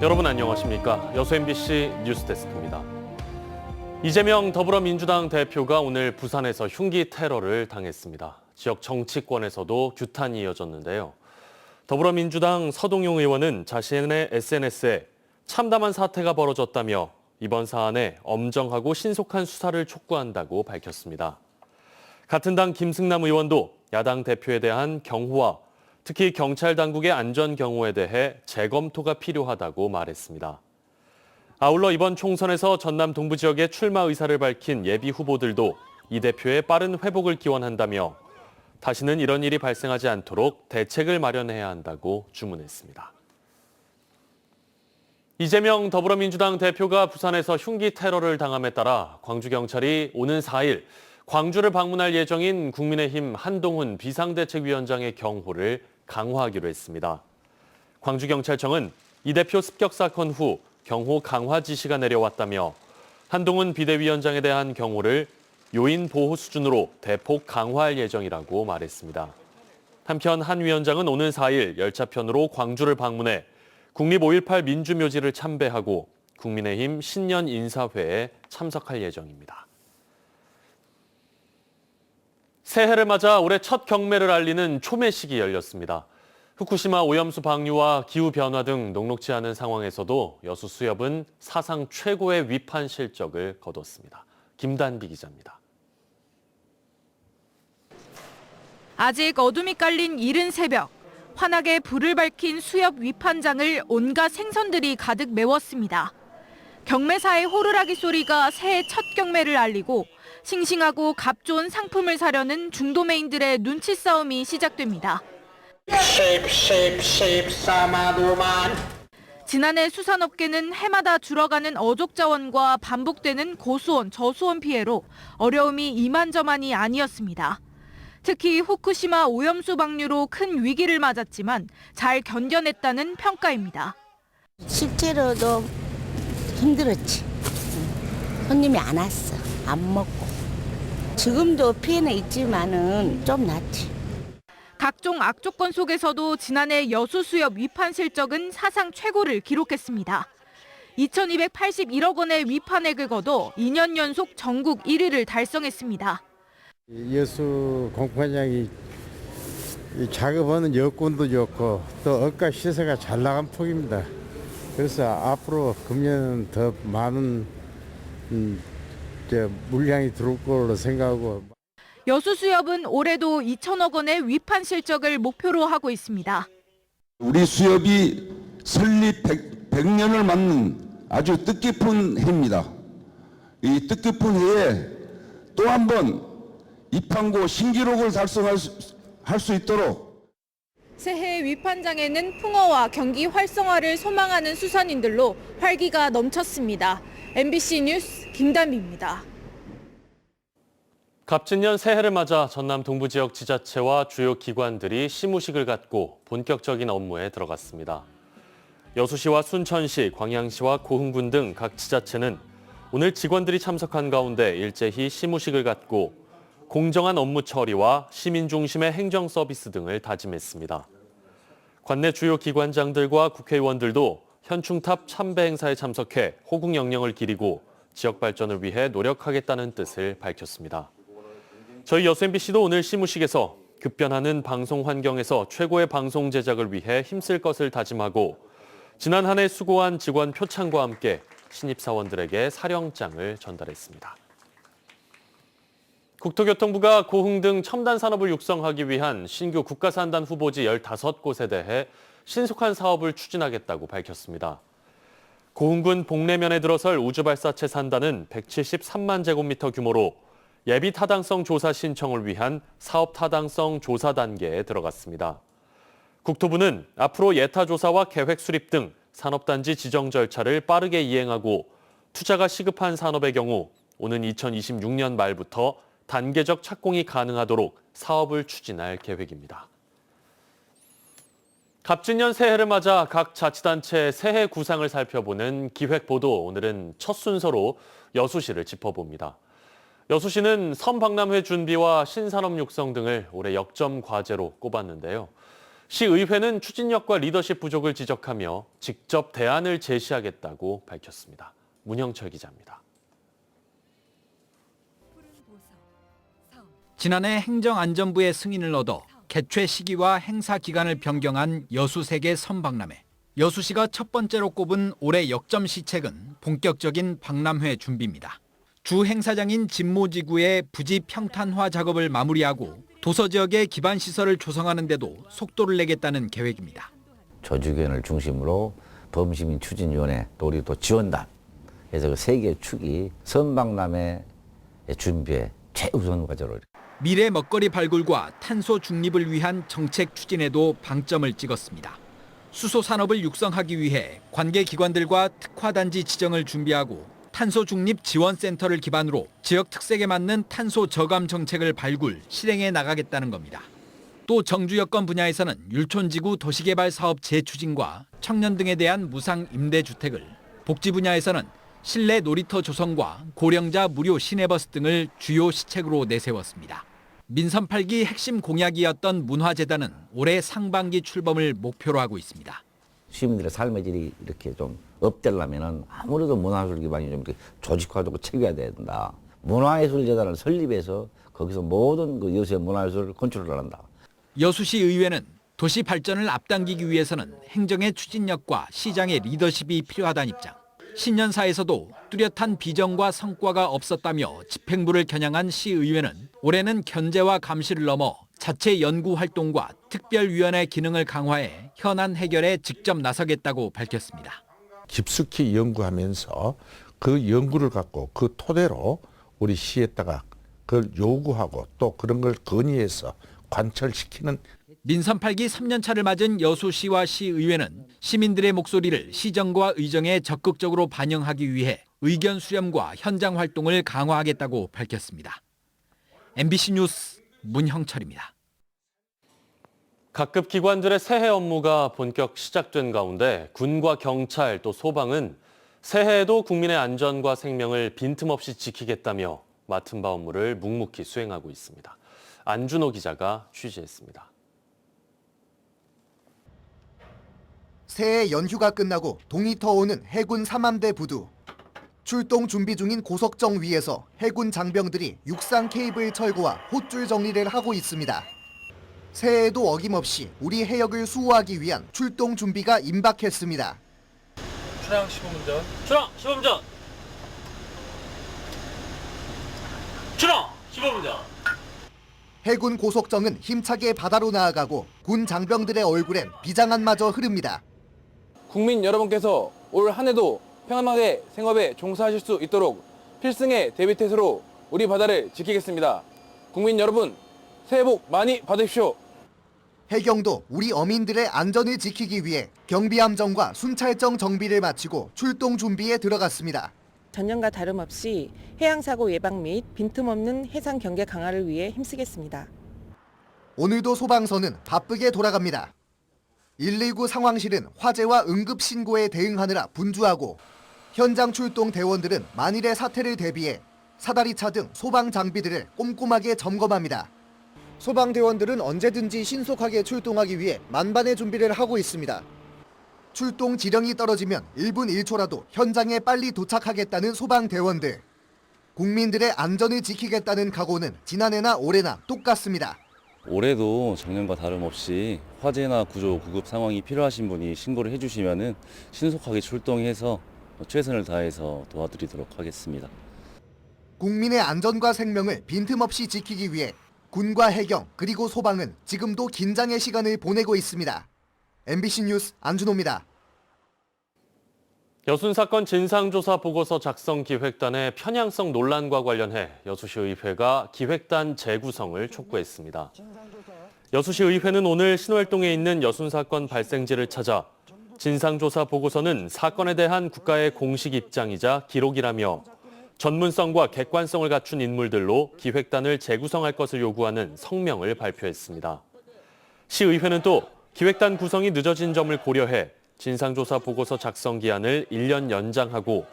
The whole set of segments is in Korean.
여러분 안녕하십니까? 여수 MBC 뉴스데스크입니다. 이재명 더불어민주당 대표가 오늘 부산에서 흉기 테러를 당했습니다. 지역 정치권에서도 규탄이 이어졌는데요. 더불어민주당 서동용 의원은 자신의 SNS에 참담한 사태가 벌어졌다며 이번 사안에 엄정하고 신속한 수사를 촉구한다고 밝혔습니다. 같은 당 김승남 의원도 야당 대표에 대한 경호와 특히 경찰 당국의 안전 경호에 대해 재검토가 필요하다고 말했습니다. 아울러 이번 총선에서 전남 동부 지역에 출마 의사를 밝힌 예비 후보들도 이 대표의 빠른 회복을 기원한다며 다시는 이런 일이 발생하지 않도록 대책을 마련해야 한다고 주문했습니다. 이재명 더불어민주당 대표가 부산에서 흉기 테러를 당함에 따라 광주경찰이 오는 4일 광주를 방문할 예정인 국민의힘 한동훈 비상대책위원장의 경호를 강화하기로 했습니다. 광주경찰청은 이 대표 습격 사건 후 경호 강화 지시가 내려왔다며 한동훈 비대위원장에 대한 경호를 요인 보호 수준으로 대폭 강화할 예정이라고 말했습니다. 한편 한 위원장은 오는 4일 열차편으로 광주를 방문해 국립 5.18 민주묘지를 참배하고 국민의힘 신년 인사회에 참석할 예정입니다. 새해를 맞아 올해 첫 경매를 알리는 초매식이 열렸습니다. 후쿠시마 오염수 방류와 기후변화 등 녹록지 않은 상황에서도 여수 수협은 사상 최고의 위판 실적을 거뒀습니다. 김단비 기자입니다. 아직 어둠이 깔린 이른 새벽, 환하게 불을 밝힌 수협 위판장을 온갖 생선들이 가득 메웠습니다. 경매사의 호루라기 소리가 새해 첫 경매를 알리고 싱싱하고 값 좋은 상품을 사려는 중도매인들의 눈치 싸움이 시작됩니다. 지난해 수산업계는 해마다 줄어가는 어족 자원과 반복되는 고수온, 저수온 피해로 어려움이 이만저만이 아니었습니다. 특히 후쿠시마 오염수 방류로 큰 위기를 맞았지만 잘 견뎌냈다는 평가입니다. 실제로도 힘들었지. 손님이 안 왔어. 안 먹고. 지금도 피해는 있지만은 좀 낫지. 각종 악조건 속에서도 지난해 여수 수협 위판 실적은 사상 최고를 기록했습니다. 2,281억 원의 위판액을 거둬 2년 연속 전국 1위를 달성했습니다. 여수 공판장이 작업하는 여건도 좋고 또 억가 시세가 잘 나간 폭입니다. 그래서 앞으로 금년은 더 많은 물량이 들어올 걸로 생각하고. 여수 수협은 올해도 2천억 원의 위판 실적을 목표로 하고 있습니다. 우리 수협이 설립 100년을 맞는 아주 뜻깊은 해입니다. 이 뜻깊은 해에 또 한 번 입항고 신기록을 달성할 수 있도록 새해 위판장에는 풍어와 경기 활성화를 소망하는 수산인들로 활기가 넘쳤습니다. MBC 뉴스 김단비입니다. 갑진년 새해를 맞아 전남 동부 지역 지자체와 주요 기관들이 시무식을 갖고 본격적인 업무에 들어갔습니다. 여수시와 순천시, 광양시와 고흥군 등 각 지자체는 오늘 직원들이 참석한 가운데 일제히 시무식을 갖고 공정한 업무 처리와 시민 중심의 행정 서비스 등을 다짐했습니다. 관내 주요 기관장들과 국회의원들도 현충탑 참배 행사에 참석해 호국 영령을 기리고 지역 발전을 위해 노력하겠다는 뜻을 밝혔습니다. 저희 여수 MBC도 오늘 시무식에서 급변하는 방송 환경에서 최고의 방송 제작을 위해 힘쓸 것을 다짐하고 지난 한 해 수고한 직원 표창과 함께 신입사원들에게 사령장을 전달했습니다. 국토교통부가 고흥 등 첨단 산업을 육성하기 위한 신규 국가산단 후보지 15곳에 대해 신속한 사업을 추진하겠다고 밝혔습니다. 고흥군 복내면에 들어설 우주발사체 산단은 173만 제곱미터 규모로 예비 타당성 조사 신청을 위한 사업 타당성 조사 단계에 들어갔습니다. 국토부는 앞으로 예타 조사와 계획 수립 등 산업단지 지정 절차를 빠르게 이행하고 투자가 시급한 산업의 경우 오는 2026년 말부터 단계적 착공이 가능하도록 사업을 추진할 계획입니다. 갑진년 새해를 맞아 각 자치단체 새해 구상을 살펴보는 기획보도 오늘은 첫 순서로 여수시를 짚어봅니다. 여수시는 섬박람회 준비와 신산업 육성 등을 올해 역점 과제로 꼽았는데요. 시의회는 추진력과 리더십 부족을 지적하며 직접 대안을 제시하겠다고 밝혔습니다. 문형철 기자입니다. 지난해 행정안전부의 승인을 얻어 개최 시기와 행사 기간을 변경한 여수세계 선박람회. 여수시가 첫 번째로 꼽은 올해 역점 시책은 본격적인 박람회 준비입니다. 주 행사장인 진모지구의 부지 평탄화 작업을 마무리하고 도서 지역의 기반 시설을 조성하는 데도 속도를 내겠다는 계획입니다. 조직위원을 중심으로 범시민 추진위원회 또 우리 또 지원단 그래서 그 세 개의 축이 선박람회 준비에 최우선 과제로. 미래 먹거리 발굴과 탄소 중립을 위한 정책 추진에도 방점을 찍었습니다. 수소 산업을 육성하기 위해 관계 기관들과 특화단지 지정을 준비하고 탄소 중립 지원센터를 기반으로 지역 특색에 맞는 탄소 저감 정책을 발굴, 실행해 나가겠다는 겁니다. 또 정주 여건 분야에서는 율촌지구 도시개발 사업 재추진과 청년 등에 대한 무상 임대주택을, 복지 분야에서는 실내 놀이터 조성과 고령자 무료 시내버스 등을 주요 시책으로 내세웠습니다. 민선 8기 핵심 공약이었던 문화재단은 올해 상반기 출범을 목표로 하고 있습니다. 시민들의 삶의 질이 이렇게 좀 업되려면은 아무래도 문화예술 기반이 좀 이렇게 조직화되고 체계가 된다. 문화예술재단을 설립해서 거기서 모든 그 여수의 문화예술을 컨트롤을 한다. 여수시 의회는 도시 발전을 앞당기기 위해서는 행정의 추진력과 시장의 리더십이 필요하다는 입장. 신년사에서도 뚜렷한 비전과 성과가 없었다며 집행부를 겨냥한 시의회는 올해는 견제와 감시를 넘어 자체 연구 활동과 특별위원회 기능을 강화해 현안 해결에 직접 나서겠다고 밝혔습니다. 깊숙이 연구하면서 그 연구를 갖고 그 토대로 우리 시에다가 그걸 요구하고 또 그런 걸 건의해서 관철시키는. 민선 8기 3년차를 맞은 여수시와 시의회는 시민들의 목소리를 시정과 의정에 적극적으로 반영하기 위해 의견 수렴과 현장 활동을 강화하겠다고 밝혔습니다. MBC 뉴스 문형철입니다. 각급 기관들의 새해 업무가 본격 시작된 가운데 군과 경찰 또 소방은 새해에도 국민의 안전과 생명을 빈틈없이 지키겠다며 맡은 바 업무를 묵묵히 수행하고 있습니다. 안준호 기자가 취재했습니다. 새해 연휴가 끝나고 동이 터오는 해군 3함대 부두. 출동 준비 중인 고석정 위에서 해군 장병들이 육상 케이블 철거와 호줄 정리를 하고 있습니다. 새해에도 어김없이 우리 해역을 수호하기 위한 출동 준비가 임박했습니다. 출항 시범운전. 출항 시범운전. 출항 시범운전. 해군 고석정은 힘차게 바다로 나아가고 군 장병들의 얼굴엔 비장한마저 흐릅니다. 국민 여러분께서 올 한 해도 평안하게 생업에 종사하실 수 있도록 필승의 대비태세로 우리 바다를 지키겠습니다. 국민 여러분, 새해 복 많이 받으십시오. 해경도 우리 어민들의 안전을 지키기 위해 경비함정과 순찰정 정비를 마치고 출동 준비에 들어갔습니다. 전년과 다름없이 해양사고 예방 및 빈틈없는 해상 경계 강화를 위해 힘쓰겠습니다. 오늘도 소방서는 바쁘게 돌아갑니다. 119 상황실은 화재와 응급 신고에 대응하느라 분주하고 현장 출동 대원들은 만일의 사태를 대비해 사다리차 등 소방 장비들을 꼼꼼하게 점검합니다. 소방대원들은 언제든지 신속하게 출동하기 위해 만반의 준비를 하고 있습니다. 출동 지령이 떨어지면 1분 1초라도 현장에 빨리 도착하겠다는 소방대원들. 국민들의 안전을 지키겠다는 각오는 지난해나 올해나 똑같습니다. 올해도 작년과 다름없이 화재나 구조, 구급 상황이 필요하신 분이 신고를 해주시면은 신속하게 출동해서 최선을 다해서 도와드리도록 하겠습니다. 국민의 안전과 생명을 빈틈없이 지키기 위해 군과 해경 그리고 소방은 지금도 긴장의 시간을 보내고 있습니다. MBC 뉴스 안준호입니다. 여순 사건 진상조사 보고서 작성 기획단의 편향성 논란과 관련해 여수시의회가 기획단 재구성을 촉구했습니다. 여수시의회는 오늘 신월동에 있는 여순 사건 발생지를 찾아 진상조사 보고서는 사건에 대한 국가의 공식 입장이자 기록이라며 전문성과 객관성을 갖춘 인물들로 기획단을 재구성할 것을 요구하는 성명을 발표했습니다. 시의회는 또 기획단 구성이 늦어진 점을 고려해 진상조사 보고서 작성 기한을 1년 연장하고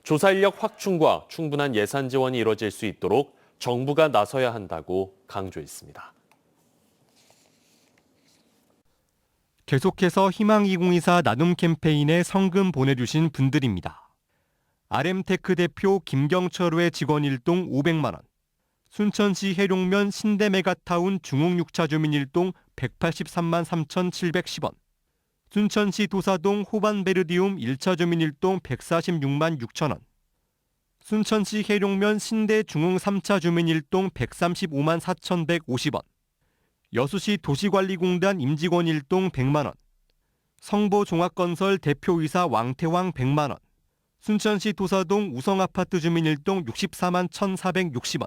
조사 인력 확충과 충분한 예산 지원이 이뤄질 수 있도록 정부가 나서야 한다고 강조했습니다. 계속해서 희망2024 나눔 캠페인에 성금 보내주신 분들입니다. RM테크 대표 김경철의 직원 일동 500만 원, 순천시 해룡면 신대메가타운 중흥6차 주민 일동 183만 3,710원, 순천시 도사동 호반베르디움 1차 주민 일동 146만 6천 원, 순천시 해룡면 신대 중흥 3차 주민 일동 135만 4,150원, 여수시 도시관리공단 임직원 일동 100만 원, 성보종합건설 대표이사 왕태왕 100만 원, 순천시 도사동 우성아파트 주민 일동 64만 1,460원,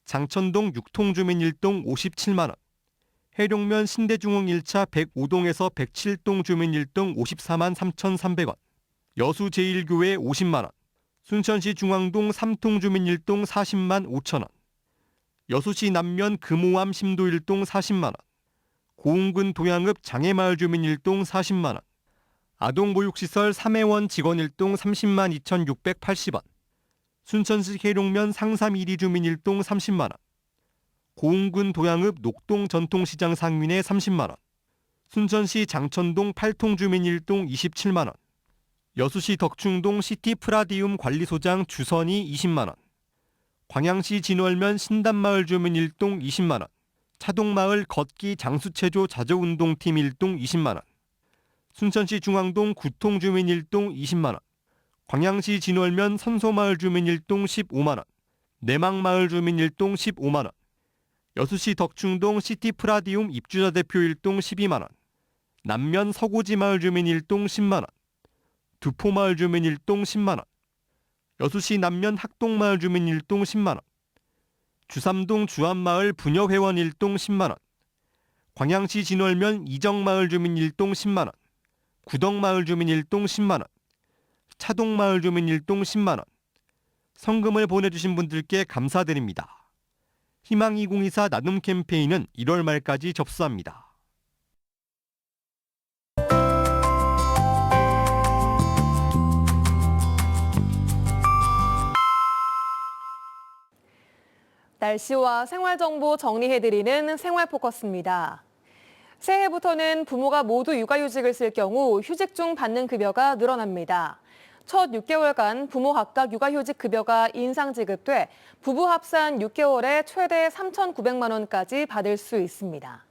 장천동 6통 주민 일동 57만 원, 해룡면 신대중흥 1차 105동에서 107동 주민 일동 54만 3,300원, 여수 제1교회 50만 원, 순천시 중앙동 3통 주민 일동 40만 5천 원, 여수시 남면 금호암 심도 일동 40만 원, 고흥군 도양읍 장애마을 주민 일동 40만 원, 아동보육시설 3회원 직원 일동 30만 2,680원, 순천시 해룡면 상삼 1위 주민 일동 30만 원, 고흥군 도양읍 녹동 전통시장 상인회 30만 원, 순천시 장천동 8통 주민 일동 27만 원, 여수시 덕충동 시티 프라디움 관리소장 주선이 20만 원, 광양시 진월면 신단마을 주민 일동 20만 원, 차동마을 걷기 장수체조 자조운동팀 일동 20만 원, 순천시 중앙동 9통 주민 일동 20만 원, 광양시 진월면 선소마을 주민 일동 15만 원, 내막마을 주민 일동 15만 원, 여수시 덕충동 시티 프라디움 입주자 대표 일동 12만 원, 남면 서고지마을 주민 일동 10만 원, 두포마을 주민 일동 10만 원, 여수시 남면 학동마을 주민 일동 10만 원, 주삼동 주안마을 부녀회원 일동 10만 원, 광양시 진월면 이정마을 주민 일동 10만 원, 구덕마을 주민 일동 10만 원, 차동마을 주민 일동 10만 원, 성금을 보내주신 분들께 감사드립니다. 희망2024 나눔 캠페인은 1월 말까지 접수합니다. 날씨와 생활정보 정리해드리는 생활포커스입니다. 새해부터는 부모가 모두 육아휴직을 쓸 경우 휴직 중 받는 급여가 늘어납니다. 첫 6개월간 부모 각각 육아휴직 급여가 인상 지급돼 부부 합산 6개월에 최대 3,900만 원까지 받을 수 있습니다.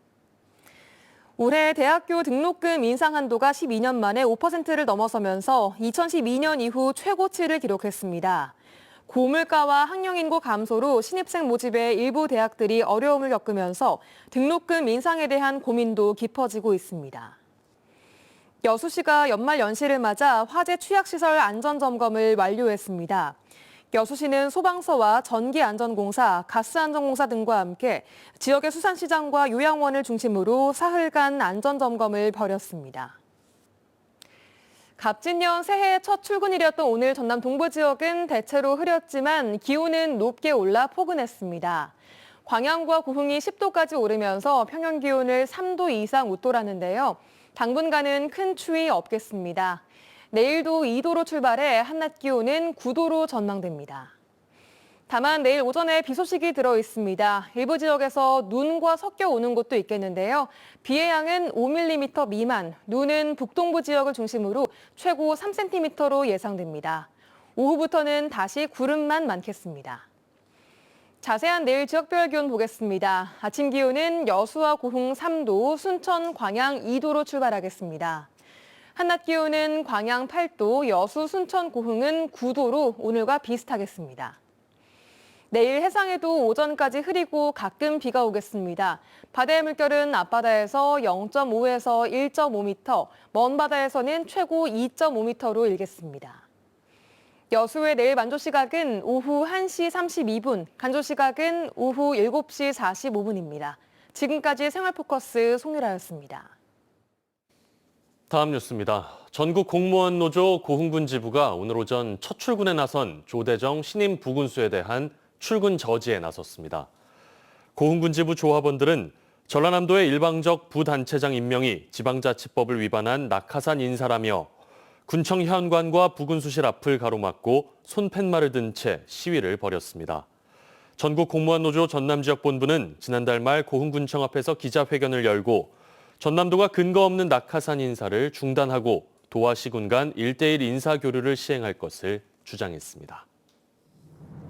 올해 대학교 등록금 인상 한도가 12년 만에 5%를 넘어서면서 2012년 이후 최고치를 기록했습니다. 고물가와 학령인구 감소로 신입생 모집에 일부 대학들이 어려움을 겪으면서 등록금 인상에 대한 고민도 깊어지고 있습니다. 여수시가 연말 연시를 맞아 화재 취약시설 안전점검을 완료했습니다. 여수시는 소방서와 전기안전공사, 가스안전공사 등과 함께 지역의 수산시장과 요양원을 중심으로 사흘간 안전점검을 벌였습니다. 갑진년 새해 첫 출근일이었던 오늘 전남 동부 지역은 대체로 흐렸지만 기온은 높게 올라 포근했습니다. 광양과 고흥이 10도까지 오르면서 평년 기온을 3도 이상 웃돌았는데요. 당분간은 큰 추위 없겠습니다. 내일도 2도로 출발해 한낮 기온은 9도로 전망됩니다. 다만 내일 오전에 비 소식이 들어 있습니다. 일부 지역에서 눈과 섞여 오는 곳도 있겠는데요. 비의 양은 5mm 미만, 눈은 북동부 지역을 중심으로 최고 3cm로 예상됩니다. 오후부터는 다시 구름만 많겠습니다. 자세한 내일 지역별 기온 보겠습니다. 아침 기온은 여수와 고흥 3도, 순천, 광양 2도로 출발하겠습니다. 한낮 기온은 광양 8도, 여수, 순천, 고흥은 9도로 오늘과 비슷하겠습니다. 내일 해상에도 오전까지 흐리고 가끔 비가 오겠습니다. 바다의 물결은 앞바다에서 0.5에서 1.5m, 먼 바다에서는 최고 2.5m로 일겠습니다. 여수의 내일 만조 시각은 오후 1시 32분, 간조 시각은 오후 7시 45분입니다. 지금까지 생활포커스 송유라였습니다. 다음 뉴스입니다. 전국 공무원 노조 고흥군 지부가 오늘 오전 첫 출근에 나선 조대정 신임 부군수에 대한 출근 저지에 나섰습니다. 고흥군 지부 조합원들은 전라남도의 일방적 부단체장 임명이 지방자치법을 위반한 낙하산 인사라며 군청 현관과 부군수실 앞을 가로막고 손팻말을 든 채 시위를 벌였습니다. 전국 공무원 노조 전남지역본부는 지난달 말 고흥군청 앞에서 기자회견을 열고 전남도가 근거 없는 낙하산 인사를 중단하고 도와 시군 간 1:1 인사 교류를 시행할 것을 주장했습니다.